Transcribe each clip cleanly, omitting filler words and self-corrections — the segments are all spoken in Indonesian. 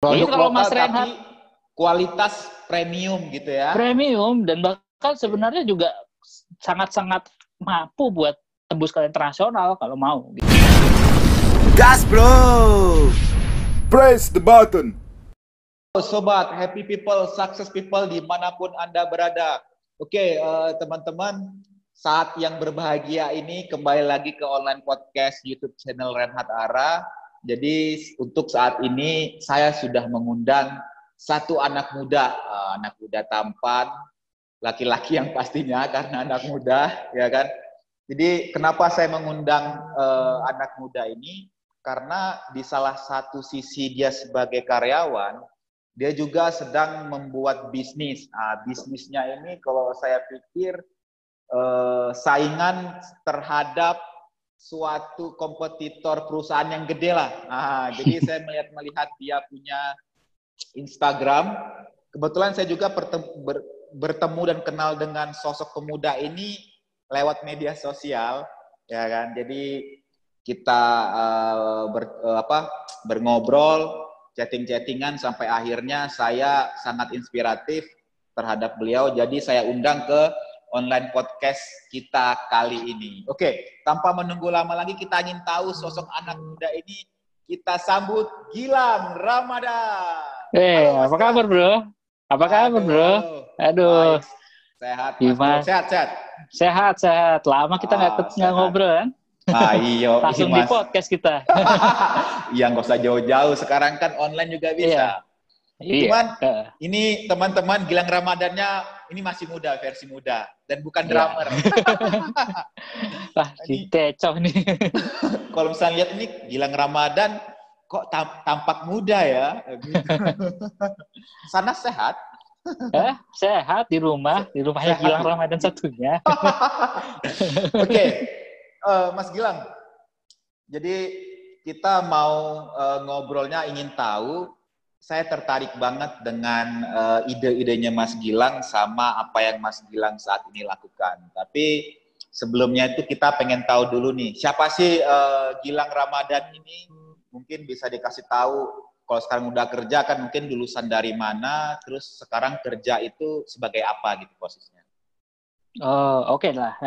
Jadi Produk kalau lokal Mas tapi Reinhardt kualitas premium gitu ya. premium dan bahkan sebenarnya juga sangat-sangat mampu buat tembus ke internasional kalau mau. Gitu. Gas bro! Press the button! Sobat, happy people, success people dimanapun Anda berada. Oke, teman-teman, saat yang berbahagia ini kembali lagi ke online podcast YouTube channel Reinhardt Ara. Jadi untuk saat ini saya sudah mengundang satu anak muda tampan, laki-laki yang pastinya karena anak muda, ya kan. Jadi kenapa saya mengundang anak muda ini? Karena di salah satu sisi dia sebagai karyawan, dia juga sedang membuat bisnis. Bisnisnya ini kalau saya pikir saingan terhadap suatu kompetitor perusahaan yang gede lah. Jadi saya melihat dia punya Instagram. Kebetulan saya juga bertemu dan kenal dengan sosok pemuda ini lewat media sosial, ya kan. Jadi kita berngobrol, chatting-chattingan sampai akhirnya saya sangat inspiratif terhadap beliau. Jadi saya undang ke online podcast kita kali ini. Oke, tanpa menunggu lama lagi kita ingin tahu sosok anak muda ini. Kita sambut Gilang Ramadan. Apa kabar bro? Apa kabar bro? Aduh. Baik. Sehat Mas Bro. Sehat. Lama kita nggak ngobrol kan? Iya. Langsung di podcast kita. Iya, nggak usah jauh-jauh. Sekarang kan online juga bisa. Cuman ini teman-teman Gilang Ramadannya ini masih muda, versi muda. Dan bukan drummer. Kecoh nih. Kalau misalnya lihat ini Gilang Ramadan, kok tampak muda ya? Sana sehat? Sehat di rumahnya sehat. Gilang Ramadan satunya. Oke, Mas Gilang. Jadi kita mau ngobrolnya ingin tahu. Saya tertarik banget dengan ide-idenya Mas Gilang sama apa yang Mas Gilang saat ini lakukan. Tapi sebelumnya itu kita pengen tahu dulu nih, siapa sih Gilang Ramadan ini? Mungkin bisa dikasih tahu. Kalau sekarang udah kerja kan mungkin lulusan dari mana, terus sekarang kerja itu sebagai apa gitu posisinya? Oke lah.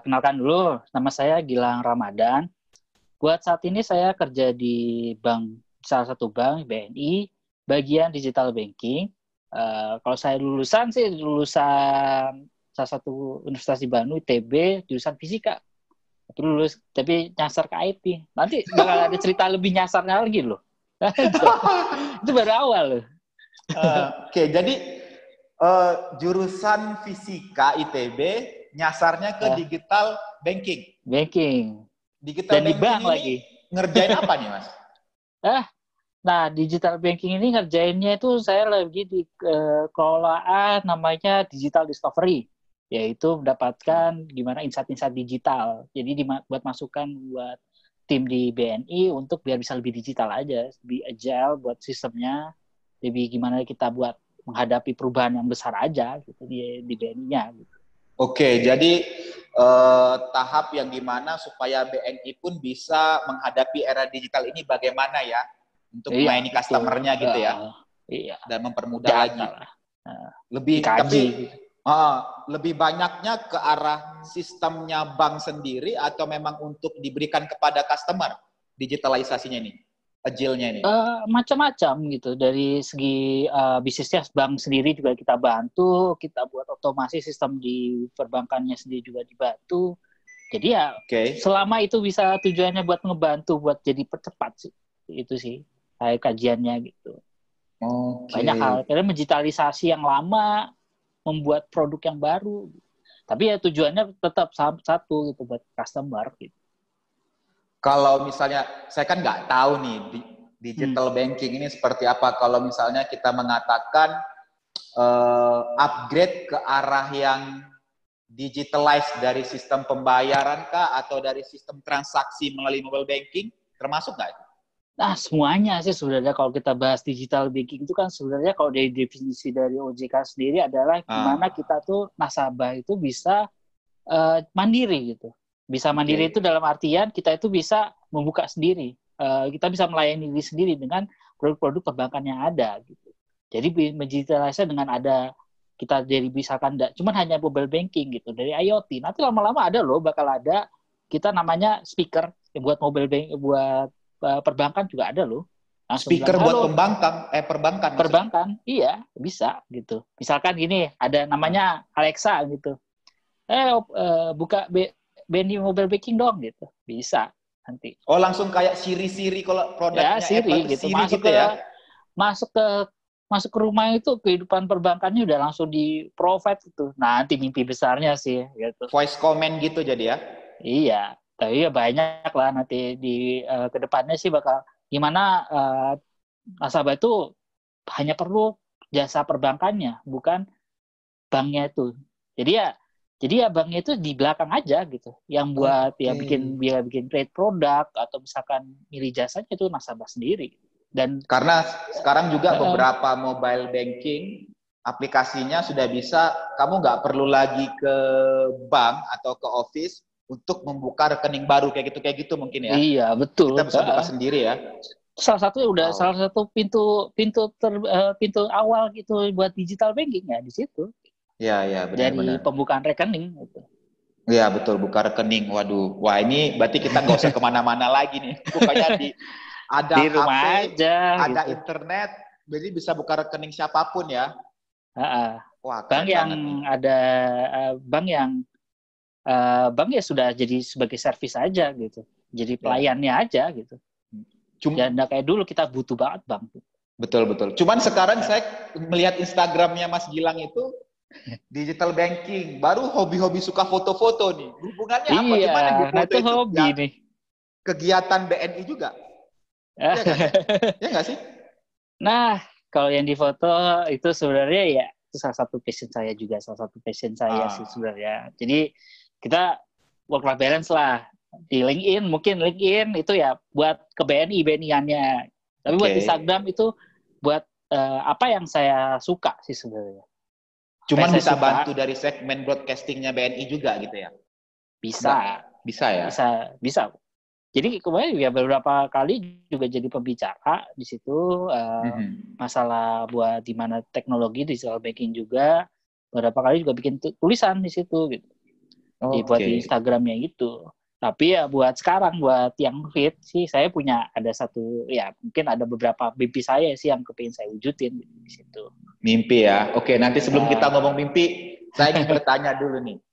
Kenalkan dulu, nama saya Gilang Ramadan. Buat saat ini saya kerja di salah satu bank, BNI, bagian digital banking. Kalau saya lulusan salah satu universitas di Bandung, ITB, jurusan fisika. Tapi nyasar ke IT. Nanti bakal ada cerita lebih nyasarnya lagi loh. Itu baru awal loh. Oke, jadi jurusan fisika ITB nyasarnya ke digital banking. Digital dan banking di bank ini lagi. Ngerjain apa nih Mas? Nah, digital banking ini ngerjainnya itu saya lagi di kelolaan namanya digital discovery, yaitu mendapatkan gimana insight-insight digital. Jadi buat masukan buat tim di BNI untuk biar bisa lebih digital aja, lebih agile buat sistemnya, lebih gimana kita buat menghadapi perubahan yang besar aja gitu di BNI-nya. Gitu. Oke, jadi tahap yang gimana supaya BNI pun bisa menghadapi era digital ini bagaimana ya? Untuk melayani customer-nya gitu ya. Iya. Dan mempermudah lagi. Lebih banyaknya ke arah sistemnya bank sendiri atau memang untuk diberikan kepada customer digitalisasinya ini, agile-nya ini? Macam-macam gitu. Dari segi bisnisnya bank sendiri juga kita bantu, kita buat otomasi sistem di perbankannya sendiri juga dibantu. Jadi selama itu bisa tujuannya buat ngebantu buat jadi percepat sih. Itu sih kajiannya gitu. Banyak hal. Karena digitalisasi yang lama, membuat produk yang baru. Tapi ya tujuannya tetap satu gitu buat customer gitu. Kalau misalnya, saya kan nggak tahu nih digital banking ini seperti apa. Kalau misalnya kita mengatakan upgrade ke arah yang digitalized dari sistem pembayaran kah atau dari sistem transaksi melalui mobile banking, termasuk nggak itu? Nah, semuanya sih sebenarnya kalau kita bahas digital banking itu kan sebenarnya kalau dari definisi dari OJK sendiri adalah gimana kita tuh nasabah itu bisa mandiri gitu. Bisa mandiri itu dalam artian kita itu bisa membuka sendiri. Kita bisa melayani diri sendiri dengan produk-produk perbankan yang ada gitu. Jadi digitalisasi dengan ada kita jadi misalkan cuman hanya mobile banking gitu dari IoT. Nanti lama-lama ada loh bakal ada kita namanya speaker yang buat mobile banking buat perbankan juga ada loh. Langsung speaker bilang, buat perbankan. Iya, bisa gitu. Misalkan gini, ada namanya Alexa gitu. Buka BNI mobile banking dong gitu. Bisa nanti. Oh, langsung kayak Siri kalau produknya ya, Siri Apple gitu. Siri gitu ya. Masuk ke rumah itu kehidupan perbankannya udah langsung di provide itu. Nanti mimpi besarnya sih gitu. Voice comment gitu jadi ya. Iya, tapi ya banyak lah nanti di kedepannya sih bakal gimana nasabah itu hanya perlu jasa perbankannya, bukan banknya itu. Jadi ya banknya itu di belakang aja gitu. Yang buat ya bikin create produk atau misalkan milih jasanya itu nasabah sendiri. Dan karena sekarang juga beberapa mobile banking aplikasinya sudah bisa, kamu nggak perlu lagi ke bank atau ke office untuk membuka rekening baru kayak gitu mungkin ya. Iya, betul. Kita bisa buka sendiri ya. Salah satu pintu awal gitu buat digital banking ya di situ. Iya, benar. Dari pembukaan rekening gitu. Iya, betul, buka rekening. Waduh, wah ini berarti kita nggak usah kemana-mana lagi nih. Bukannya ada di rumah HP, aja, ada gitu. Internet, jadi bisa buka rekening siapapun ya. Wah, bank ya sudah jadi sebagai servis aja gitu. Jadi pelayannya aja gitu. Jangan kayak dulu kita butuh banget bank. Betul. Cuman sekarang saya melihat Instagramnya Mas Gilang itu digital banking, baru hobi-hobi suka foto-foto nih. Hubungannya apa? Gimana itu hobi nih. Kegiatan BNI juga. Ya nggak sih? Nah, kalau yang di foto itu sebenarnya ya itu salah satu passion saya sih sebenarnya. Jadi kita work-life balance lah. Di LinkedIn itu ya buat ke BNI-BNI-annya. Tapi buat Instagram itu buat apa yang saya suka sih sebenarnya. Cuman bisa bantu dari segmen broadcastingnya BNI juga gitu ya? Bisa ya? Bisa. Jadi kemarin ya beberapa kali juga jadi pembicara di situ masalah buat di mana teknologi digital banking juga. Beberapa kali juga bikin tulisan di situ gitu. Buat di Instagramnya gitu. Tapi ya buat sekarang, buat yang fit sih, saya ada satu, ya mungkin ada beberapa mimpi saya sih yang kepingin saya wujudin di situ. Mimpi ya? Oke, nanti sebelum kita ngomong mimpi, saya ingin bertanya dulu nih.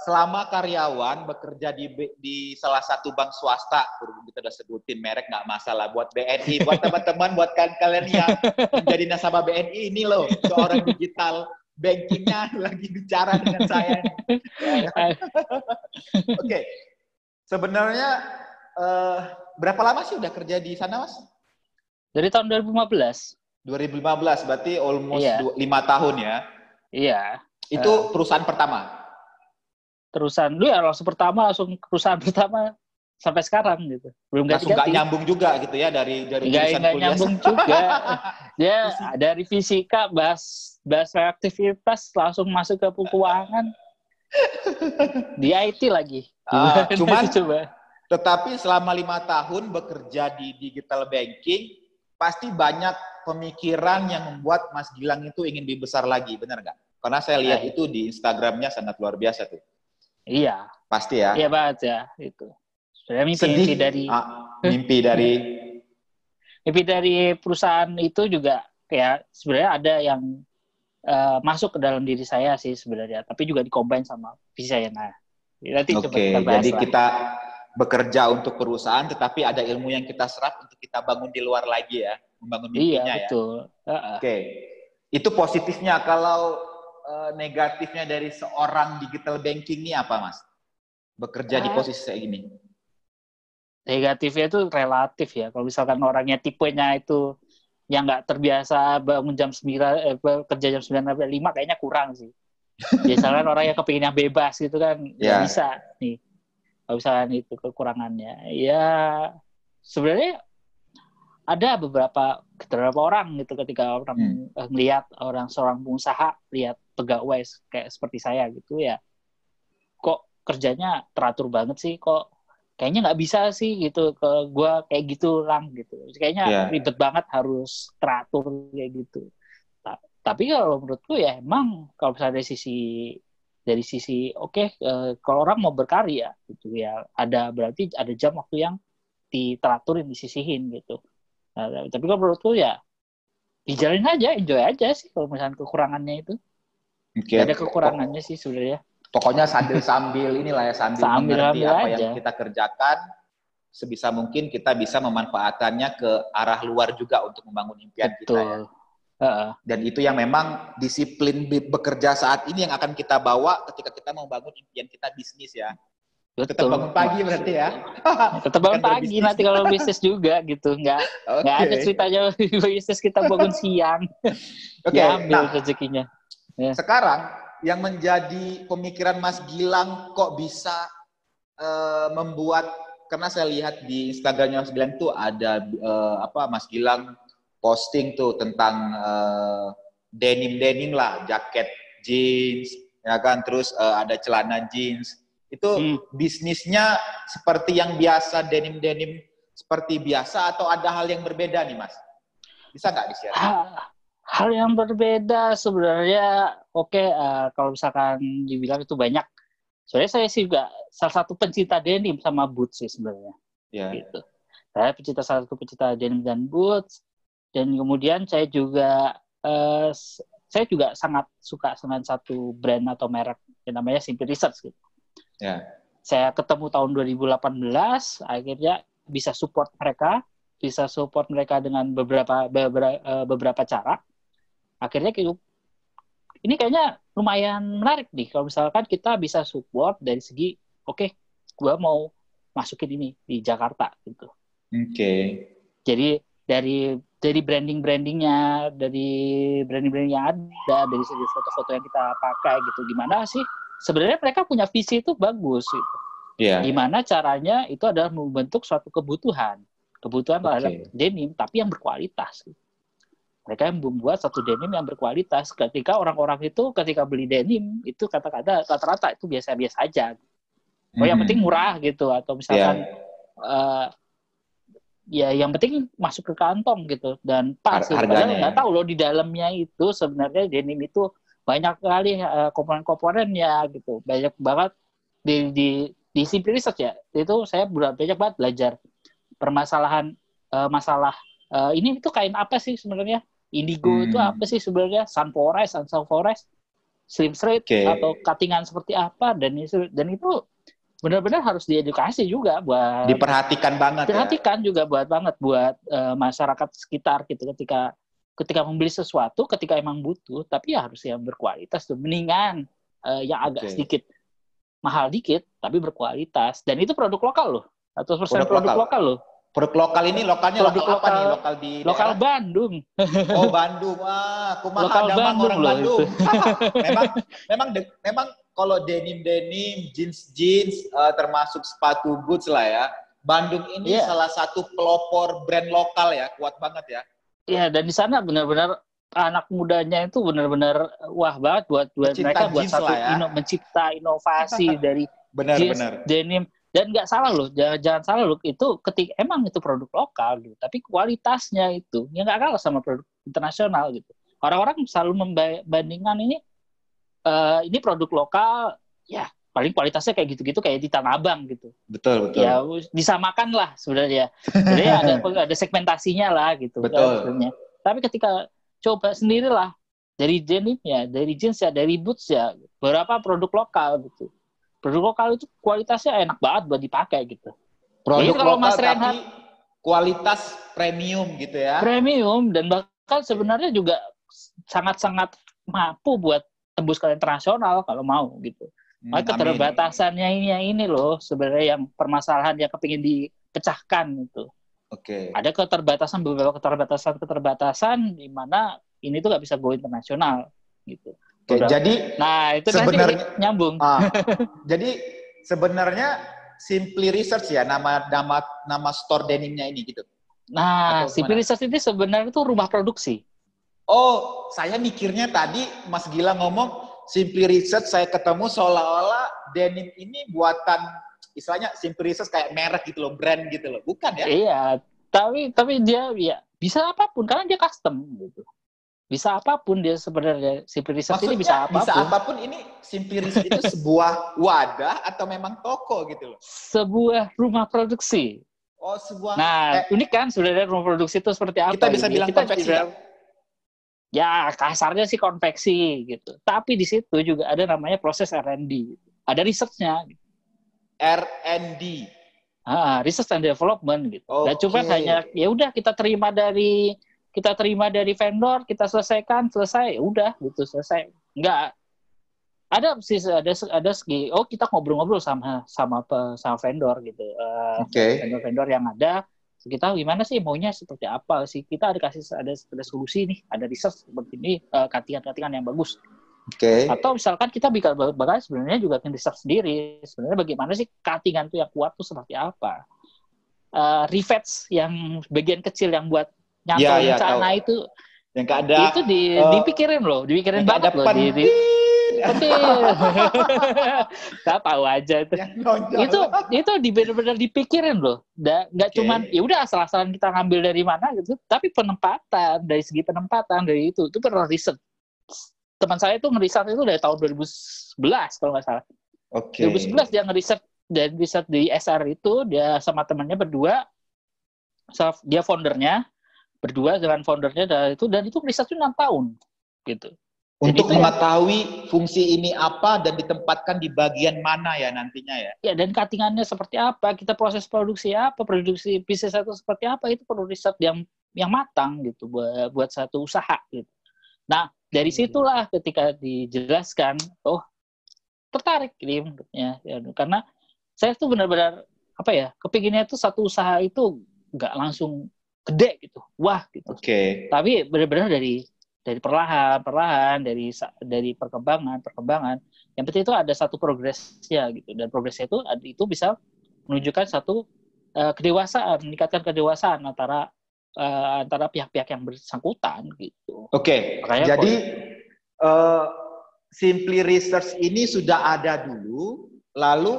Selama karyawan bekerja di salah satu bank swasta, kita udah sebutin merek nggak masalah, buat BNI, buat teman-teman, buat kalian yang menjadi nasabah BNI, ini loh, seorang digital bankingnya lagi bicara dengan saya. Oke. Sebenarnya berapa lama sih udah kerja di sana, Mas? Dari tahun 2015. 2015, berarti almost 5 tahun ya? Iya. Itu perusahaan pertama? Langsung perusahaan pertama sampai sekarang gitu. Belum ganti-ganti. Langsung nggak nyambung juga gitu ya dari jurusan kuliah? Nggak nyambung juga. Dia dari fisika, bahas reaktivitas, langsung masuk ke keuangan. Di IT lagi. Tetapi selama 5 tahun bekerja di digital banking, pasti banyak pemikiran yang membuat Mas Gilang itu ingin lebih besar lagi, benar nggak? Karena saya lihat itu di Instagramnya sangat luar biasa tuh. Iya. Pasti ya? Iya banget ya, itu. Mimpi dari perusahaan itu juga kayak sebenarnya ada yang masuk ke dalam diri saya sih sebenarnya, tapi juga dikombin sama visi saya. Nah, nanti coba kita bahas. Jadi kita bekerja untuk perusahaan, tetapi ada ilmu yang kita serap untuk kita bangun di luar lagi ya, membangun mimpinya ya. Iya, betul. Itu positifnya. Kalau negatifnya dari seorang digital banking ini apa, Mas? Bekerja di posisi kayak gini. Negatifnya itu relatif ya. Kalau misalkan orangnya tipenya itu yang nggak terbiasa bangun jam 9, kerja jam 9 sampai 5 kayaknya kurang sih. Biasanya orang yang kepingin yang bebas gitu kan nggak bisa nih. Kalau misalkan itu kekurangannya. Ya sebenarnya ada beberapa orang gitu ketika orang melihat seorang pengusaha lihat pegawai kayak seperti saya gitu ya. Kok kerjanya teratur banget sih, kok kayaknya nggak bisa sih gitu ke gue kayak gitu lang gitu. Kayaknya ribet banget harus teratur kayak gitu. Tapi kalau menurutku ya emang kalau misalnya dari sisi kalau orang mau berkarya gitu ya berarti ada jam waktu yang diteraturin, disisihin gitu. Nah, tapi kalau menurutku ya dijalanin aja, enjoy aja sih kalau misalnya kekurangannya itu. Gak ada kekurangannya sih sebenarnya. Pokoknya sambil inilah ya, sambil mengerti apa aja yang kita kerjakan, sebisa mungkin kita bisa memanfaatkannya ke arah luar juga untuk membangun impian kita ya. Dan itu yang memang disiplin bekerja saat ini yang akan kita bawa ketika kita mau bangun impian kita bisnis ya. Betul. Tetap bangun pagi berarti ya. Tetap bangun pagi nanti kalau bisnis juga gitu. Nggak ada ceritanya bisnis kita bangun siang. Ambil rezekinya. Ya. Sekarang yang menjadi pemikiran Mas Gilang kok bisa membuat, karena saya lihat di Instagramnya Mas Gilang tuh ada Mas Gilang posting tuh tentang denim lah, jaket jeans, ya kan, terus ada celana jeans. Itu bisnisnya seperti yang biasa, denim seperti biasa atau ada hal yang berbeda nih Mas? Bisa nggak di-share? Hal yang berbeda sebenarnya kalau misalkan dibilang itu banyak. Soalnya saya sih juga salah satu pencinta denim sama boots sih sebenarnya. Gitu. Saya salah satu pencinta denim dan boots. Dan kemudian saya juga sangat suka dengan satu brand atau merek yang namanya Simply Research gitu. Saya ketemu tahun 2018, akhirnya bisa support mereka dengan beberapa cara. Akhirnya ini kayaknya lumayan menarik nih kalau misalkan kita bisa support dari segi gue mau masukin ini di Jakarta gitu. Jadi dari brandingnya, dari branding yang ada, dari segi foto-foto yang kita pakai gitu, gimana sih sebenarnya mereka punya visi itu bagus gitu. Gimana caranya itu adalah membentuk suatu kebutuhan terhadap denim tapi yang berkualitas gitu. Mereka yang membuat satu denim yang berkualitas. Ketika orang-orang itu ketika beli denim itu kata-kata rata-rata itu biasa-biasa aja. Yang penting murah gitu, atau misalkan yang penting masuk ke kantong gitu dan pas. Padahal nggak tahu loh di dalamnya itu sebenarnya denim itu banyak sekali komponen-komponennya gitu. Banyak banget di Simply Research ya. Itu saya banyak banget belajar permasalahan ini itu kain apa sih sebenarnya? Indigo itu apa sih sebenarnya? Sunforest, slim thread atau cuttingan seperti apa, dan itu benar-benar harus diedukasi juga buat diperhatikan banget. Juga buat masyarakat sekitar gitu ketika membeli sesuatu, ketika emang butuh, tapi ya harus yang berkualitas tuh. Mendingan yang agak sedikit mahal dikit tapi berkualitas, dan itu produk lokal loh. 100% produk lokal loh. Produk lokal ini lokalnya lokal apa nih? Lokal di lokal daerah? Bandung. Oh, Bandung. Kumaha damang orang Bandung. memang kalau denim, jeans, termasuk sepatu boots lah ya. Bandung ini salah satu pelopor brand lokal ya, kuat banget ya. Iya, dan di sana benar-benar anak mudanya itu benar-benar wah banget buat mereka buat satu mencipta inovasi dari jeans, denim. Dan nggak salah loh, jangan salah loh, itu emang itu produk lokal gitu, tapi kualitasnya itu ya nggak kalah sama produk internasional gitu. Orang-orang selalu membandingkan ini produk lokal, ya paling kualitasnya kayak gitu-gitu, kayak di Tanah Abang gitu. Betul. Ya disamakan lah sebenarnya. Jadi ada segmentasinya lah gitu. Betul. Tapi ketika coba sendirilah dari denimnya, dari jeans ya, dari boots ya, beberapa produk lokal gitu. Produk lokal itu kualitasnya enak banget buat dipakai gitu. Produk lokal tapi kualitas premium gitu ya. Premium, dan bahkan sebenarnya juga sangat-sangat mampu buat tembus ke internasional kalau mau gitu. Keterbatasannya ini loh sebenarnya yang permasalahan yang kepingin dipecahkan gitu. Ada beberapa keterbatasan di mana ini tuh nggak bisa go internasional gitu. Jadi itu sebenarnya nyambung. Jadi sebenarnya Simply Research ya nama store denimnya ini gitu. Simply Research ini sebenarnya itu rumah produksi. Oh, saya mikirnya tadi Mas Gilang ngomong Simply Research, saya ketemu seolah-olah denim ini buatan istilahnya Simply Research kayak merek gitu loh, brand gitu loh. Bukan ya? Iya, tapi dia ya bisa apapun karena dia custom gitu. Bisa apapun dia sebenarnya. Simply Research ini bisa apapun. Bisa apapun ini Simply Research itu sebuah wadah atau memang toko gitu loh? Sebuah rumah produksi. Oh, sebuah. Nah, unik kan sebenarnya rumah produksi itu seperti apa? Kita bisa bilang konveksi ya? Ya, kasarnya sih konveksi gitu. Tapi di situ juga ada namanya proses R&D. Ada research-nya. R&D. Research and development gitu. Okay. Dan cuma hanya ya udah kita terima dari vendor, kita selesai, ya udah gitu selesai. Enggak ada segi kita ngobrol-ngobrol sama vendor gitu. Vendor-vendor yang ada kita gimana sih maunya seperti apa sih, kita ada solusi nih, ada research seperti ini, katingan yang bagus. Atau misalkan kita bakal sebenarnya juga research sendiri sebenarnya bagaimana sih katingan tuh yang kuat tuh seperti apa, rivets yang bagian kecil yang buat nyantol celana itu yang ada itu dipikirin banget loh Gak tahu aja itu benar-benar dipikirin loh. Nggak cuman ya udah asal-asalan kita ngambil dari mana gitu, tapi penempatan dari segi penempatan dari itu perlu riset. Teman saya itu ngeriset itu dari tahun 2011 kalau nggak salah. 2011 dia ngeriset, dan riset di SR itu dia sama temannya berdua, dia foundernya berdua dengan foundernya dan itu riset itu 6 tahun gitu. Untuk mengetahui fungsi ini apa dan ditempatkan di bagian mana ya nantinya ya. Ya, dan cuttingannya seperti apa, kita proses produksi apa, produksi bisnis itu seperti apa, itu perlu riset yang matang gitu buat satu usaha gitu. Nah, dari situlah ketika dijelaskan, tertarik ya, karena saya tuh benar-benar kepinginnya tuh satu usaha itu nggak langsung gede gitu, wah gitu. Tapi benar-benar dari perlahan dari perkembangan. Yang penting itu ada satu progresnya gitu, dan progresnya itu bisa menunjukkan satu kedewasaan, meningkatkan kedewasaan antara pihak-pihak yang bersangkutan gitu. Jadi Simply Research ini sudah ada dulu, lalu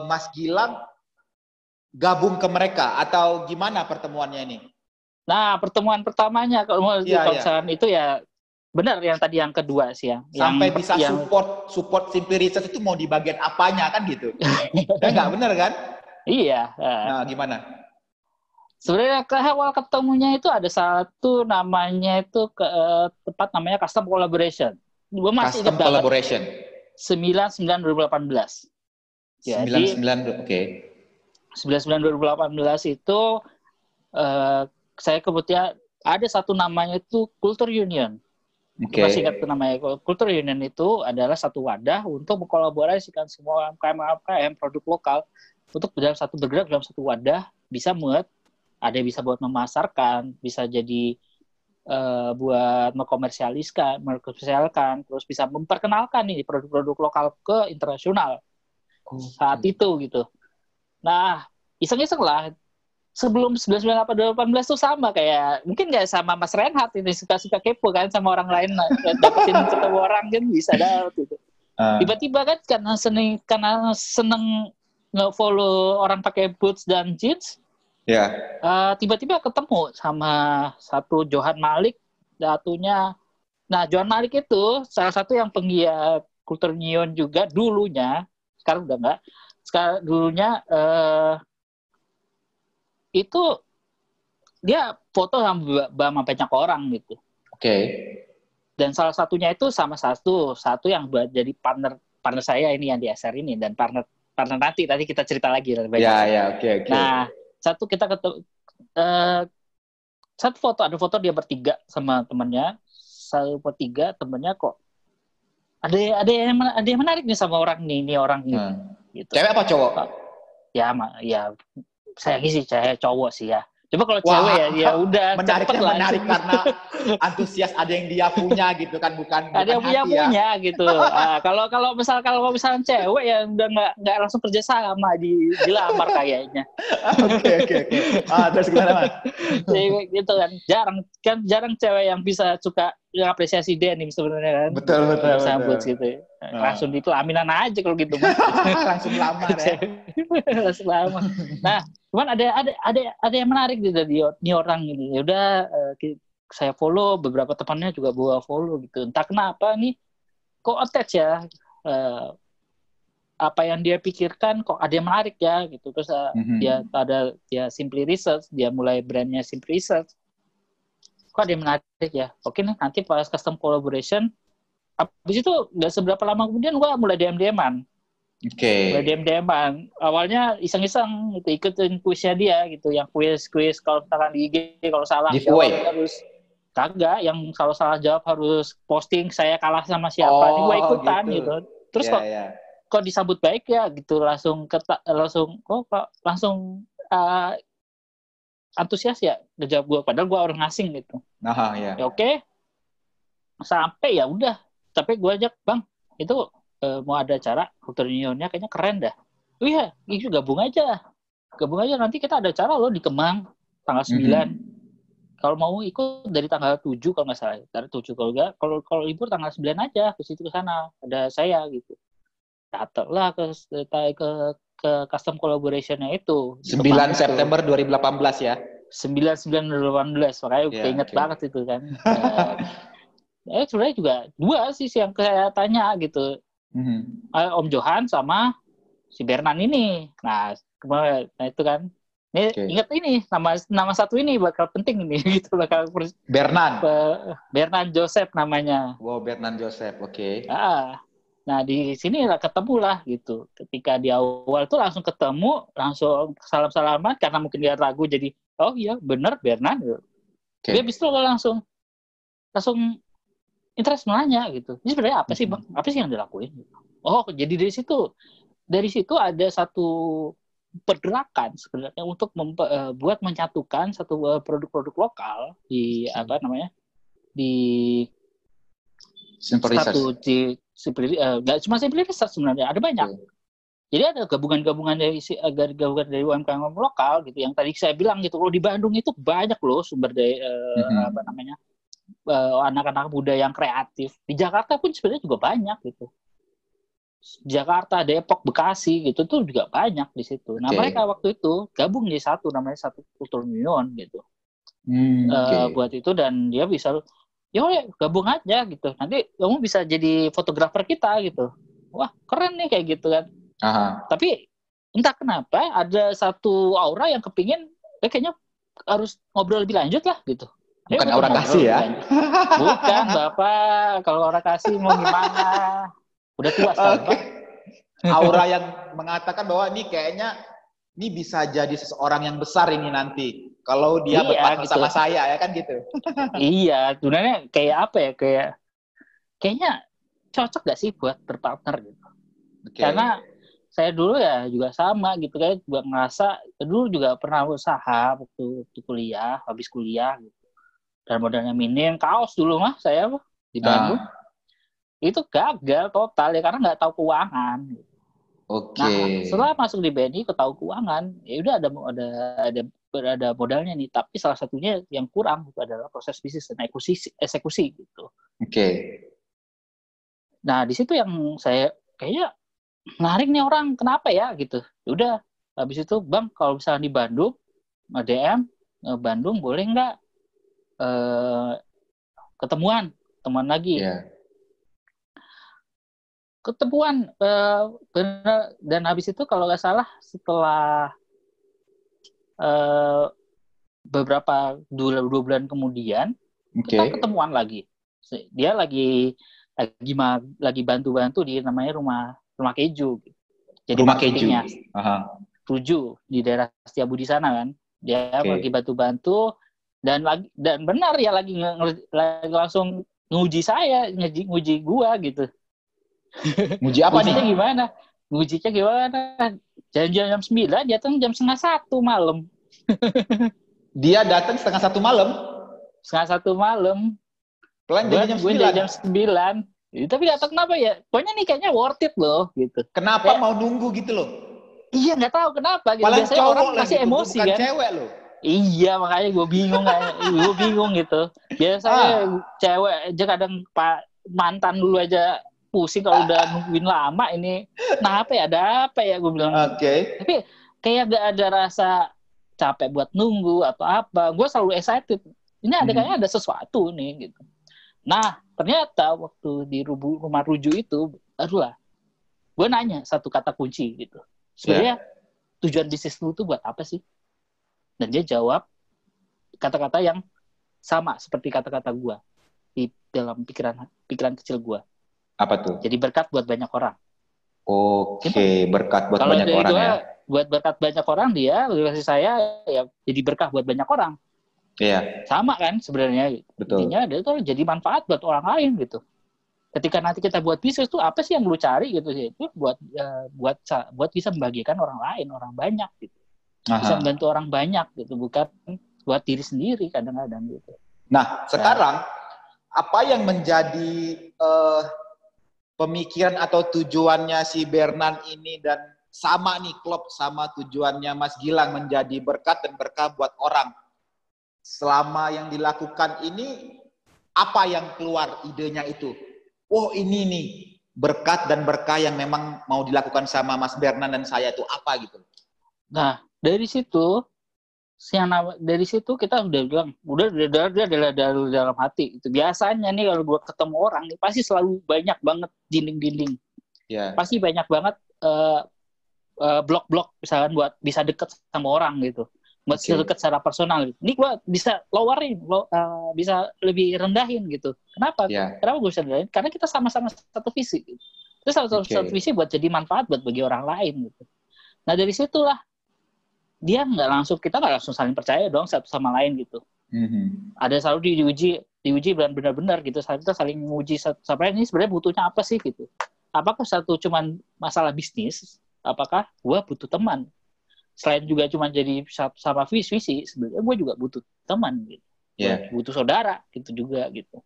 Mas Gilang gabung ke mereka atau gimana pertemuannya ini? Nah, pertemuan pertamanya kalau misalkan itu ya benar yang tadi yang kedua sih ya. Sampai bisa support Simply Research itu mau di bagian apanya kan gitu. Ya nggak benar kan? Iya. Nah, gimana? Sebenarnya awal ketemunya itu ada satu namanya itu tempat namanya Custom Collaboration. Gue masih Custom Collaboration. 99-2018. Jadi 99-2018 itu saya kebetulan ada satu namanya itu Culture Union. Masih ingat namanya Culture Union itu adalah satu wadah untuk mengkolaborasikan semua UMKM produk lokal untuk bergerak dalam satu wadah, bisa ada yang bisa buat memasarkan, bisa jadi buat mengkomersialkan, terus bisa memperkenalkan nih produk-produk lokal ke internasional saat itu gitu. Nah, iseng-iseng lah. Sebelum 1918 tuh sama kayak, mungkin nggak sama Mas Reinhardt ini suka-suka kepo kan sama orang lain, dapetin ketemu orang kan bisa dapet gitu. Tiba-tiba kan karena seneng nge-follow orang pakai boots dan jeans, tiba-tiba ketemu sama satu Johan Malik, datunya. Nah, Johan Malik itu salah satu yang penggiat Culture Union juga dulunya, sekarang udah enggak. Sekarang dulunya itu dia foto sama banyak orang gitu. Dan salah satunya itu sama satu yang buat jadi partner saya ini yang di SR ini, dan partner nanti tadi kita cerita lagi. Nah, satu kita ketemu satu foto, ada foto dia bertiga sama temannya, bertiga temannya kok ada yang menarik nih sama orang nih gitu. Cewek apa cowok? Ya saya sih cowok sih ya. Coba kalau cewek ya udah menarik karena antusias, ada yang dia punya gitu kan, bukan ada yang punya gitu. Kalau misalnya cewek yang udah nggak langsung kerja sama dilamar kayaknya. Oke. Terus gimana Mas? Gitu kan jarang cewek yang bisa suka apresiasi denim sebenarnya kan. Betul. Sambut gitu. Langsung dipelaminan aja kalau gitu. Langsung lamar ya. Langsung lamar. Nah, cuman ada yang menarik dari orang ini. Ya udah saya follow, beberapa temannya juga gua follow gitu. Entah kenapa nih kok attach ya. Apa yang dia pikirkan kok ada yang menarik ya gitu. Terus dia Simply Research, dia mulai brandnya Simply Research. Kok ada yang menarik ya? Oke nih, nanti pas custom collaboration, habis itu nggak seberapa lama kemudian gue mulai DM-an. Mulai DM-an. Awalnya iseng-iseng gitu, ikutin kuisnya dia gitu, yang kuis kalau misalkan di IG kalau salah jawab harus kagak, yang kalau salah jawab harus posting saya kalah sama siapa, ini gue ikutan gitu. Terus kok disambut baik ya gitu, langsung antusias ya ngejawab gue, padahal gue orang asing gitu. Ya oke. Sampai ya udah, tapi gue ajak, Bang, itu mau ada acara Culture Unionnya kayaknya keren dah. Iya, itu gabung aja nanti kita ada acara loh di Kemang tanggal 9. Kalau mau ikut dari tanggal 7 kalau nggak salah. Dari 7 kalau enggak, kalau libur tanggal 9 aja ke situ ke sana. Ada saya gitu. Datanglah ke custom collaboration-nya itu. 9 September 2018 ya. 9/9/2018, makanya keinget banget itu kan. Sebenarnya juga dua sih yang saya tanya gitu. Om Johan sama si Bernan ini. Nah itu kan. Ini ingat ini nama satu ini bakal penting ini gitu, bakal Bernan Joseph namanya. Wow, Bernan Joseph, oke. Nah di sini lah ketemu lah gitu. Ketika di awal tuh langsung ketemu, langsung salam-salaman karena mungkin dia ragu jadi oh iya bener Bernan gitu. Dia habis itu langsung interest menanya gitu. Ini sebenarnya apa sih Bang? Apa sih yang dilakuin? Oh jadi dari situ ada satu pergerakan sebenarnya untuk buat menyatukan satu produk-produk lokal di di satu nggak cuma Simply Research sebenarnya, ada banyak. Jadi ada gabungan-gabungan dari UMKM lokal gitu, yang tadi saya bilang gitu. Kalau di Bandung itu banyak loh sumber daya anak-anak muda yang kreatif. Di Jakarta pun sebenarnya juga banyak gitu. Jakarta, Depok, Bekasi gitu tuh juga banyak di situ. Nah mereka waktu itu gabung di satu namanya satu Culture Union gitu. Buat itu, dan dia bisa gabung aja gitu. Nanti kamu bisa jadi fotografer kita gitu. Wah keren nih kayak gitu kan. Tapi entah kenapa ada satu aura yang kepingin kayaknya harus ngobrol lebih lanjut lah gitu. Bukan aura kasih ya? Bukan Bapak, kalau aura kasih mau gimana? Udah tua sekarang Pak. Aura yang mengatakan bahwa ini kayaknya ini bisa jadi seseorang yang besar ini nanti. Kalau dia berpartner gitu sama saya ya kan gitu. Iya, sebenarnya kayak apa ya, kayaknya cocok gak sih buat berpartner gitu. Karena saya dulu ya juga sama gitu, kayak juga ngerasa dulu juga pernah usaha waktu kuliah, habis kuliah gitu. Dan modalnya minim, kaos dulu mah saya di Bandung. Itu gagal total ya karena nggak tahu keuangan. Nah, setelah masuk di BNI ketahui keuangan, ya udah ada modalnya nih, tapi salah satunya yang kurang itu adalah proses bisnis dan eksekusi gitu. Nah, di situ yang saya kayaknya menarik nih orang, kenapa ya gitu. Ya udah, habis itu Bang, kalau misalnya di Bandung, DM Bandung boleh nggak ketemuan lagi. Ketemuan benar, dan habis itu kalau nggak salah setelah beberapa 2 bulan kemudian kita ketemuan lagi. Dia lagi bantu-bantu di namanya rumah keju. Jadi rumah keju. Tujuh di daerah Setiabudi sana kan. Dia lagi bantu-bantu dan benar ya lagi langsung nguji saya, nguji gua gitu. Nguji apa nih? Ngujinya gimana? Jam 9, dia datang jam 12:30 malam. Dia datang 12:30 malam? 12:30 malam. Pelan jam 9? Jam 9. Tapi gak tahu kenapa ya. Pokoknya nih kayaknya worth it loh. Gitu. Kenapa mau nunggu gitu loh? Iya, gak tahu kenapa. Gitu. Malah biasanya orang masih emosi bukan kan. Cewek loh. Iya, makanya gue bingung gitu. Biasanya cewek aja kadang mantan dulu aja pusing kalau udah nungguin lama ini. Nah apa ya, ada apa ya gue bilang. Tapi kayak gak ada rasa capek buat nunggu atau apa. Gue selalu excited. Ini kayaknya ada sesuatu nih gitu. Nah ternyata waktu di rumah rujuk itu, aduh lah, gue nanya satu kata kunci gitu. Sebenarnya tujuan bisnis lu tuh buat apa sih? Dan dia jawab kata-kata yang sama seperti kata-kata gue di dalam pikiran kecil gue. Apa tuh? Jadi berkat buat banyak orang. Oke, berkat buat kalau banyak orang gua, ya. Buat berkat banyak orang dia, versi saya ya jadi berkah buat banyak orang. Iya. Sama kan sebenarnya. Betul. Intinya dia tuh jadi manfaat buat orang lain gitu. Ketika nanti kita buat bisnis tuh apa sih yang lu cari gitu sih? Itu buat bisa membagikan orang lain, orang banyak gitu. Bisa membantu orang banyak gitu, bukan buat diri sendiri kadang-kadang gitu. Nah, sekarang apa yang menjadi pemikiran atau tujuannya si Bernan ini dan sama nih klop sama tujuannya Mas Gilang menjadi berkat dan berkah buat orang. Selama yang dilakukan ini, apa yang keluar idenya itu? Oh ini nih berkat dan berkah yang memang mau dilakukan sama Mas Bernan dan saya itu apa gitu? Nah dari situ kita udah bilang dia adalah dalam hati itu. Biasanya nih kalau gue ketemu orang nih pasti selalu banyak banget dinding-dinding. Pasti banyak banget blok-blok misalkan buat bisa deket sama orang gitu, buat bisa deket secara personal. Ini gue bisa lowerin, bisa lebih rendahin gitu. Kenapa? Kenapa gue bisa rendahin? Karena kita sama-sama satu visi. Gitu. Terus satu visi buat jadi manfaat buat bagi orang lain gitu. Nah dari situlah kita nggak langsung saling percaya dong satu sama lain gitu. Ada selalu diuji benar-benar gitu. Kita saling menguji sampai ini sebenarnya butuhnya apa sih gitu. Apakah satu cuman masalah bisnis? Apakah gue butuh teman? Selain juga cuma jadi sama visi, sebenarnya gue juga butuh teman gitu. Butuh saudara gitu juga gitu.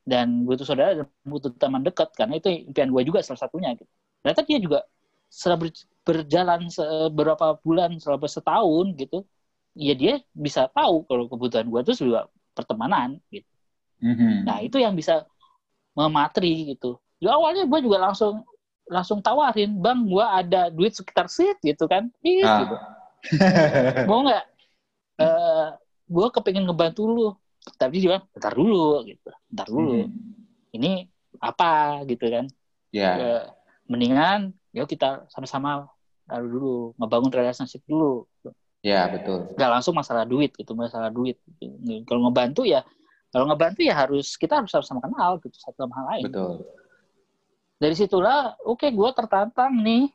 Dan butuh saudara dan butuh teman dekat karena itu impian gue juga salah satunya gitu. Ternyata dia juga setelah berjalan beberapa bulan, selama setahun gitu, ya dia bisa tahu kalau kebutuhan gue itu juga pertemanan gitu. Nah itu yang bisa mematri gitu. Ya awalnya gue juga langsung tawarin, bang gue ada duit sekitar gitu kan, gitu. Mau nggak? Gue kepengen ngebantu lu, tapi dia bilang bentar dulu. Ini apa gitu kan? Mendingan yuk kita sama-sama dulu ngebangun relationship dulu. Ya betul. Gak langsung masalah duit. Kalau ngebantu ya kita harus sama kenal gitu satu sama lain. Betul. Dari situlah gue tertantang nih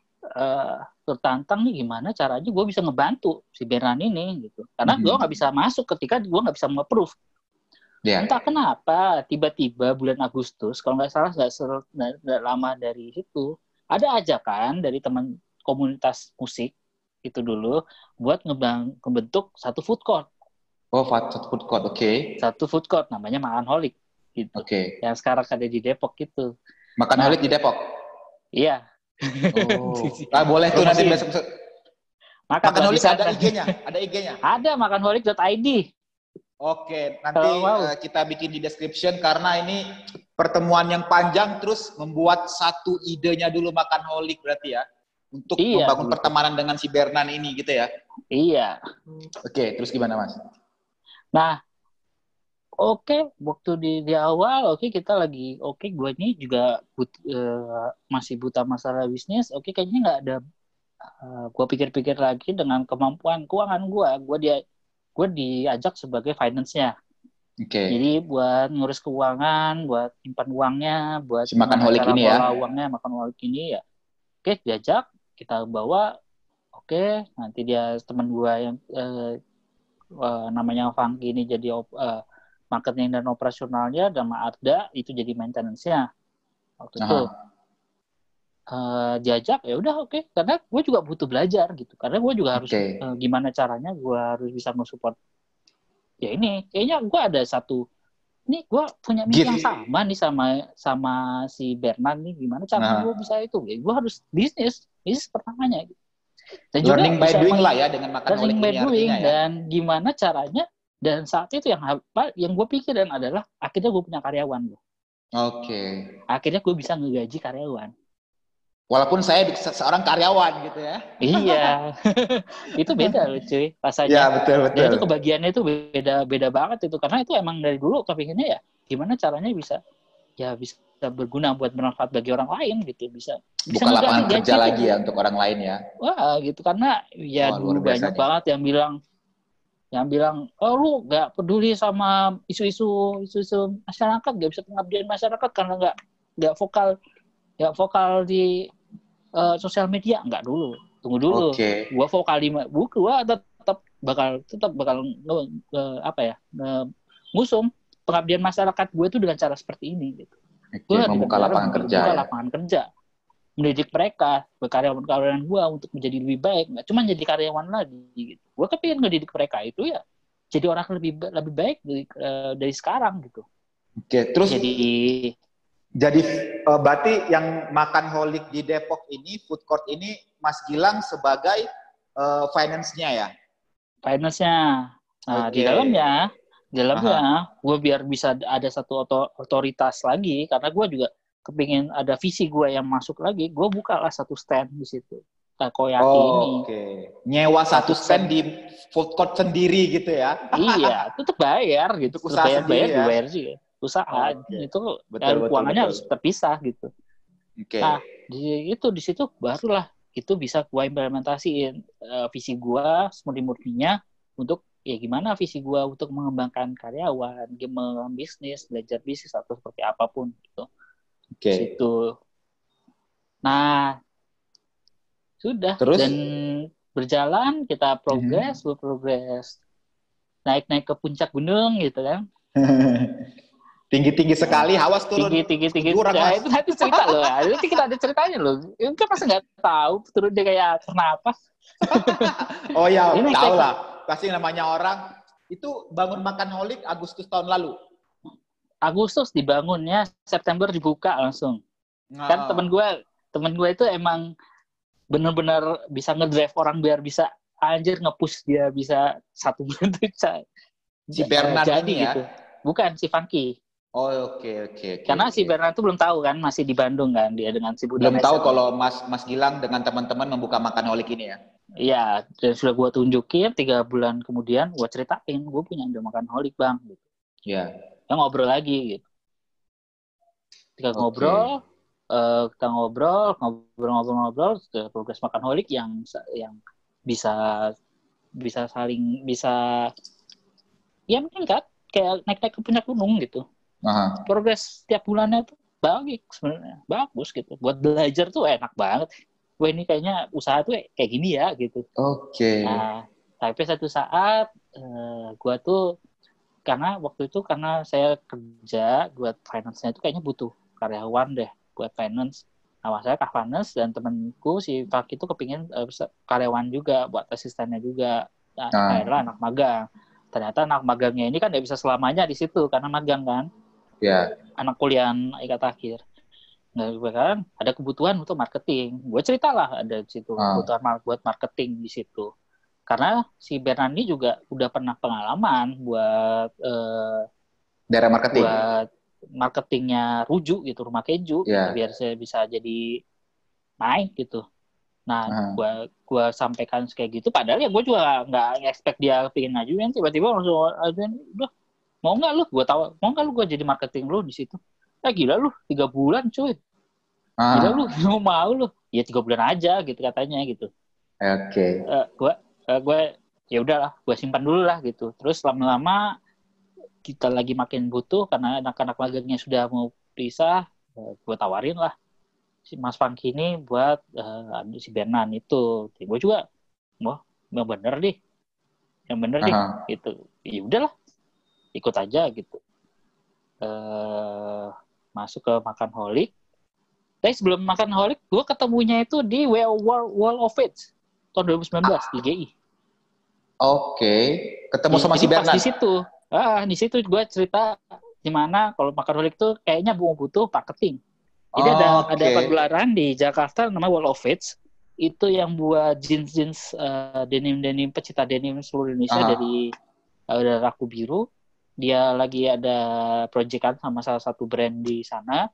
gimana caranya gue bisa ngebantu si Bernan ini gitu. Karena gue nggak bisa masuk ketika gue nggak bisa nge-approve. Entah kenapa tiba-tiba bulan Agustus kalau nggak salah nggak lama dari situ ada ajakan dari teman komunitas musik itu dulu buat ngebentuk satu food court. Satu food court, oke. Satu food court namanya Makanholic gitu. Oke. Yang sekarang ada di Depok gitu. Makanholic di Depok? Iya. Boleh tuh nanti besok. Makanholic ada IG-nya? Ada makanholic.id. Oke, nanti kita bikin di description karena ini pertemuan yang panjang terus membuat satu idenya dulu Makanholic berarti ya untuk membangun pertemanan dengan si Bernan ini gitu ya. Iya. Oke, terus gimana Mas? Nah, waktu di awal kita lagi gue ini juga masih buta masalah bisnis. Kayaknya nggak ada. Gue pikir-pikir lagi dengan kemampuan keuangan gue diajak sebagai finance-nya. Jadi buat ngurus keuangan, buat simpan uangnya, buat si Makanholic ini ya. Uangnya Makanholic ini ya. Diajak, kita bawa. Nanti dia teman gue yang namanya Fangki ini jadi marketing dan operasionalnya, dan Arda itu jadi maintenance-nya. Waktu itu diajak ya udah karena gue juga butuh belajar gitu, karena gue juga harus gimana caranya gue harus bisa nge-support ya ini. Kayaknya gue ada gue punya mimpi yang sama nih sama si Bernan nih, gimana caranya gue bisa itu gue harus bisnis pertamanya gitu. Dan learning juga by doing lah ya dengan makan holik ini artinya ya. Dan gimana caranya, dan saat itu yang gue pikirin adalah akhirnya gue punya karyawan. Oke. Akhirnya gue bisa ngegaji karyawan. Walaupun saya seorang karyawan gitu ya. Iya. Itu beda loh cuy rasanya. Iya betul. Dan itu kebagiannya itu beda banget itu. Karena itu emang dari dulu kepinginnya ya gimana caranya bisa berguna buat bermanfaat bagi orang lain gitu. Bisa buka lapangan kerja lagi ya untuk orang lain ya. Wah gitu, karena ya dulu banyak banget yang bilang, oh lu nggak peduli sama isu-isu masyarakat, nggak bisa pengabdian masyarakat karena nggak vokal di sosial media. Nggak dulu, tunggu dulu. Gua vokal di buku, gua tetap bakal ngusung pengabdian masyarakat gue itu dengan cara seperti ini gitu. Gue membuka lapangan kerja, mendidik mereka, karyawan-karyawan gue untuk menjadi lebih baik, nggak cuma jadi karyawan lagi gitu. Gue kepingin ngedidik mereka itu ya jadi orang lebih baik dari sekarang gitu. Oke, terus jadi berarti yang makan holik di Depok ini, food court ini, Mas Gilang sebagai finance-nya ya? Finance-nya. Nah, di dalamnya gue biar bisa ada satu otoritas lagi, karena gue juga kepingin ada visi gue yang masuk lagi, gue bukalah satu stand di situ. Takoyaki ini. Nyewa satu stand di food court sendiri gitu ya? Iya, itu bayar gitu. Usaha sendiri ya? Bayar sih. Usaha itu keuangannya harus terpisah gitu. Nah, di situ barulah itu bisa gue implementasiin visi gue semurni-murninya untuk ya gimana visi gue untuk mengembangkan karyawan, bisnis, belajar bisnis atau seperti apapun gitu. Situ. Nah, sudah. Terus? Dan berjalan kita progres, naik ke puncak gunung gitu kan. Tinggi-tinggi sekali, awas turun. Tinggi. Ya, itu nanti cerita loh. Nanti kita ada ceritanya loh. Itu pasti nggak tahu turun dia kayak kenapa. Oh ya, tahu lah. Pasti namanya orang itu bangun makan holik Agustus tahun lalu. Agustus dibangunnya, September dibuka langsung. Kan temen gue itu emang benar-benar bisa ngedrive orang biar bisa nge-push dia bisa 1 bulan itu si Bernard jadi ini ya? Gitu. Bukan si Funky. Oh oke. Karena si Bernard itu belum tahu kan, masih di Bandung kan dia dengan si Buddha. Belum tahu kalau Mas Gilang dengan teman-teman membuka makan holik ini ya? Iya, dan sudah gue tunjukin 3 bulan kemudian gue ceritain gue punya udah makan holik bang. Gitu. Iya. Kita ngobrol lagi gitu. Kita ngobrol, progres makan holik yang bisa ya meningkat kayak naik ke puncak gunung gitu. Progres setiap bulannya tuh bagus gitu. Buat belajar tuh enak banget. Wah ini kayaknya usaha tuh kayak gini ya gitu. Nah, tapi satu saat gue tuh karena saya kerja buat finance-nya itu kayaknya butuh karyawan deh buat finance. Nah, saya finance dan temenku si Fak itu kepingin karyawan juga buat asistennya juga. Nah, akhirnya anak magang. Ternyata anak magangnya ini kan nggak bisa selamanya di situ karena magang kan. Iya. Anak kuliah ikat akhir. Nah, kan ada kebutuhan untuk marketing. Gue ceritalah ada di situ kebutuhan buat marketing di situ. Karena si Bernardi juga udah pernah pengalaman buat daerah marketing. Buat marketingnya Ruju gitu, rumah keju, biar saya bisa jadi naik gitu. Nah, gue sampaikan kayak gitu. Padahal ya gue juga nggak expect dia pengen ngajuin. Tiba-tiba langsung ajuin, udah mau nggak lu? Mau nggak lu gue jadi marketing lu di situ? Gila lu 3 bulan cuy. Gila lu mau lu? Ya 3 bulan aja gitu katanya gitu. Oke. Gue ya udahlah, gue simpan dulu lah gitu. Terus lama-lama kita lagi makin butuh karena anak-anak magangnya sudah mau pisah, gue tawarin lah si Mas Funky ini buat si Benan itu. Gue juga, yang bener deh gitu. Ya udahlah, ikut aja gitu. Masuk ke Makan Holik. Tapi sebelum Makan Holik, gue ketemunya itu di Wall of Fates tahun 2019 di GI. Oke, ketemu sama si Bernard. Di situ gue cerita gimana kalau Makan Holik tuh kayaknya butuh marketing. Jadi ada pagelaran di Jakarta namanya Wall of Fates. itu yang buat jeans denim pecinta denim seluruh Indonesia dari Raku Biru. Dia lagi ada proyekan sama salah satu brand di sana.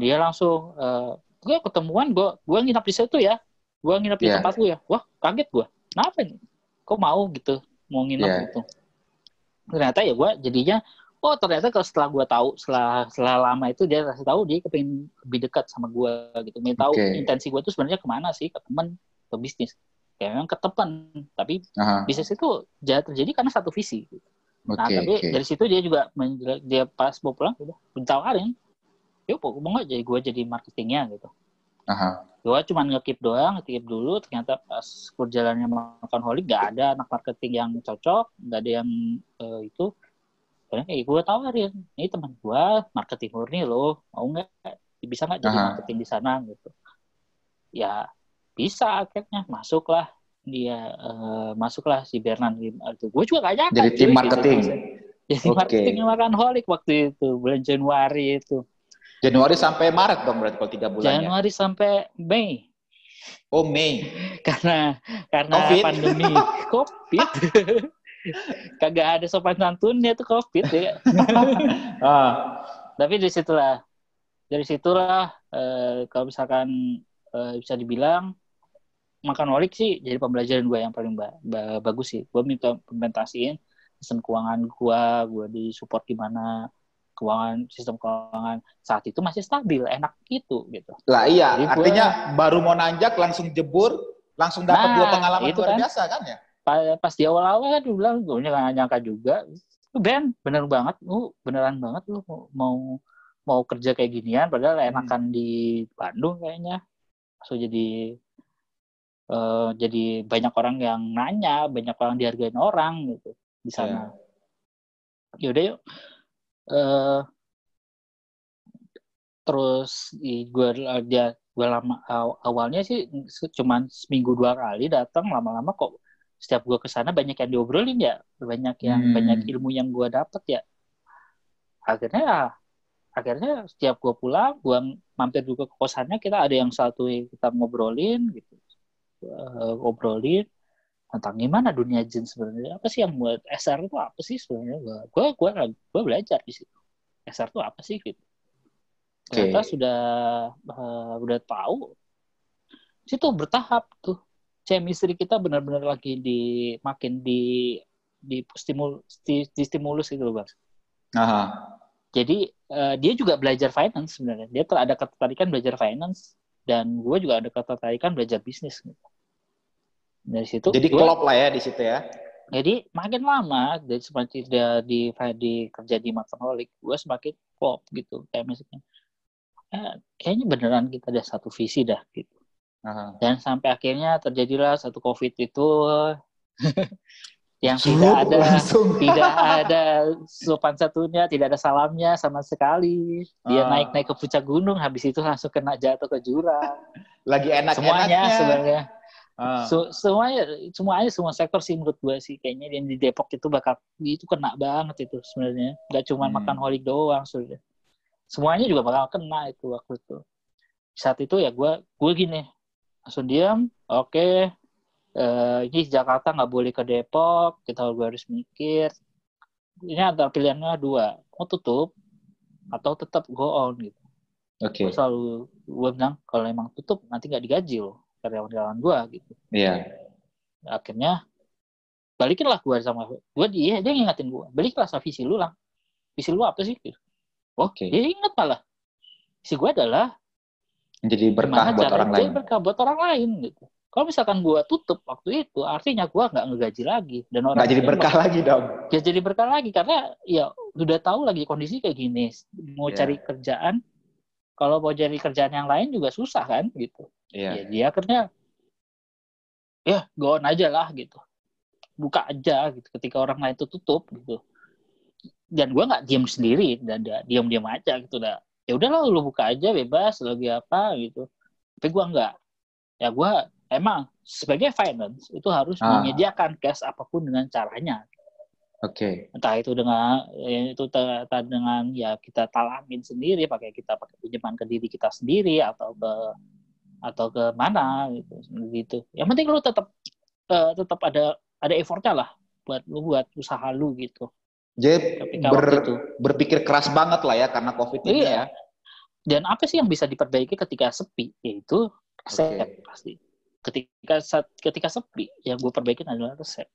Dia langsung gue ketemuan, gue nginap di situ ya. Gue nginap di tempat lu ya. Wah, kaget gue. Kenapa nih? Kok mau gitu? Mau nginap gitu. Ternyata ya gue jadinya ternyata kalau setelah gue tahu setelah lama itu dia kasih tahu dia kepengin lebih dekat sama gue gitu. Ingin tahu intensi gue itu sebenarnya kemana sih, ke teman, ke bisnis. Ya memang ke teman, tapi bisnis itu terjadi karena satu visi. Gitu. Tapi dari situ dia juga dia pas mau pulang udah ditawarin, yuk mau nggak jadi gue jadi marketingnya gitu. Gue cuma nge-keep doang, nge-keep dulu. Ternyata pas perjalanannya Makanholic nggak ada anak marketing yang cocok, nggak ada yang itu. Karena gue tawarin, ini teman gue marketing murni loh, mau nggak? Bisa nggak jadi marketing di sana gitu? Ya bisa, akhirnya masuklah si Bernan itu. Gue juga nggak nyangka. Jadi tim marketing. Jadi marketing Makanholic waktu itu bulan Januari itu. Januari sampai Maret dong berarti kalau 3 bulannya. Januari sampai Mei. Oh Mei. Karena COVID. Pandemi COVID. Kagak ada sopan santunnya tuh COVID ya. Tapi dari situlah kalau misalkan bisa dibilang Makanholic sih jadi pembelajaran gue yang paling bagus sih. Gue minta implementasiin sistem keuangan gue disupport gimana, sistem keuangan saat itu masih stabil, enak gitu. Lah iya, jadi artinya baru mau nanjak langsung jebur, langsung dapat 2 pengalaman luar biasa kan ya? Pas di awal-awal kan gue bilang, gue nggak nyangka juga. Ben, beneran banget lu mau kerja kayak ginian, padahal enakan di Bandung kayaknya. So jadi banyak orang yang nanya, banyak orang dihargain orang gitu di sana. Yaudah yuk. Terus gue lama awalnya sih cuman seminggu 2 kali datang, lama-lama kok setiap gue kesana banyak yang diobrolin ya, banyak ilmu yang gue dapet ya. Akhirnya setiap gue pulang, gue mampir juga ke kosannya, kita ada yang satu kita ngobrolin gitu, ngobrolin tentang gimana dunia jeans sebenarnya, apa sih yang buat SR itu apa sih sebenarnya. Gue belajar di situ SR itu apa sih gitu. Ternyata udah tahu situ bertahap tuh. Chemistry kita benar-benar lagi makin di stimulus gitu loh, Bang. Jadi dia juga belajar finance sebenarnya. Dia ada ketertarikan belajar finance, dan gue juga ada ketertarikan belajar bisnis gitu. Dari situ. Jadi klop lah ya di situ ya. Jadi makin lama dari semakin di kerja di Makanholic, gue semakin klop gitu. Kayak misalnya, kayaknya beneran kita ada satu visi dah gitu. Dan sampai akhirnya terjadilah satu COVID itu yang tidak ada sopan satunya, tidak ada salamnya sama sekali. Dia naik ke puncak gunung, habis itu langsung kena jatuh ke jurang. Lagi enak-enaknya. Semuanya sebenarnya. Semua sektor sih menurut gue sih kayaknya yang di Depok itu kena banget itu sebenarnya. Gak cuma Makanholic doang sebenarnya. Semuanya juga bakal kena itu waktu itu. Saat itu ya gue gini, langsung diam, oke. Ini Jakarta nggak boleh ke Depok, kita harus mikir. Ini antara pilihannya 2, mau tutup atau tetap go on gitu. Gue bilang kalau emang tutup nanti nggak digaji loh karyawan-karyawan gue gitu. Iya. Akhirnya balikinlah gue sama gue, dia ngingetin gue, baliklah sama visi lu lah. Visi lu apa sih? Dia ingat malah. Visi gue adalah jadi berkah buat orang lain. Berkah buat orang lain gitu. Kalau misalkan gue tutup waktu itu, artinya gue nggak ngegaji lagi, dan orang nggak jadi berkah lagi dong. Ya jadi berkah lagi karena ya udah tahu lagi kondisi kayak gini, mau cari kerjaan, kalau mau cari kerjaan yang lain juga susah kan gitu. Ya dia akhirnya go on aja lah gitu, buka aja gitu ketika orang lain itu tutup gitu. Dan gue nggak diam sendiri, dan diam aja gitu dah. Ya udahlah lu buka aja bebas lagi apa gitu. Tapi gue nggak. Ya gue emang sebagai finance itu harus menyediakan cash apapun dengan caranya. Entah itu dengan ya kita talamin sendiri, kita pakai pinjaman ke diri kita sendiri, atau ke atau ke mana gitu. Yang penting lu tetap ada effortnya lah buat usaha lu gitu. Jadi berpikir keras banget lah ya karena COVID ini ya. Dan apa sih yang bisa diperbaiki ketika sepi? Yaitu resep pasti. Ketika sepi, yang gue perbaikin adalah resep.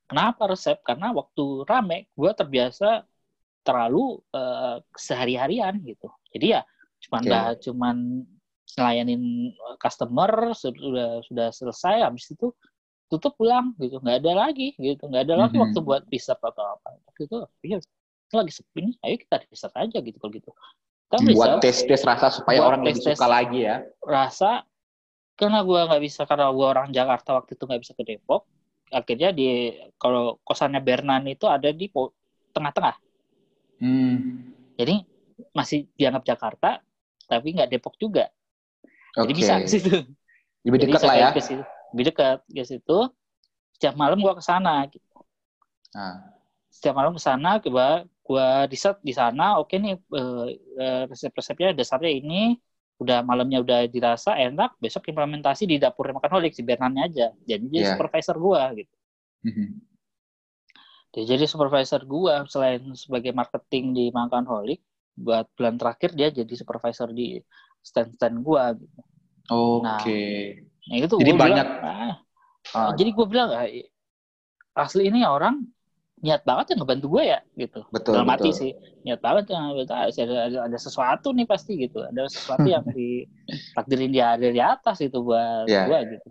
Kenapa resep? Karena waktu rame, gue terbiasa terlalu sehari-harian gitu. Jadi ya cuman ngelayanin customer, sudah selesai, habis itu tutup pulang gitu, nggak ada lagi waktu buat riset atau apa gitu. Ya lagi sepi nih, ayo kita riset aja gitu kalau gitu. Buat tes rasa supaya orang lebih suka lagi ya. Rasa karena gue orang Jakarta waktu itu nggak bisa ke Depok, akhirnya kalau kosannya Bernan itu ada di tengah-tengah. Jadi masih dianggap Jakarta tapi nggak Depok juga. Jadi bisa ke situ. Lebih dekat lah ya. Lebih dekat ke situ. Setiap malam gue ke sana gitu. Setiap malam ke sana, gue riset di sana. Oke nih, resep-resepnya dasarnya ini, malamnya udah dirasa enak, besok implementasi di dapur Makanholic si Bernannya aja. Jadi dia supervisor gue gitu. Dia jadi supervisor gue selain sebagai marketing di Makanholic. Buat bulan terakhir dia jadi supervisor di stand gue gitu. Nah itu jadi banyak. Jadi gue bilang asli ini orang niat banget ya ngebantu gue ya gitu. Dalam hati sih niat banget ada sesuatu nih pasti gitu. Ada sesuatu yang ditakdirin dia ada di atas itu buat gue gitu.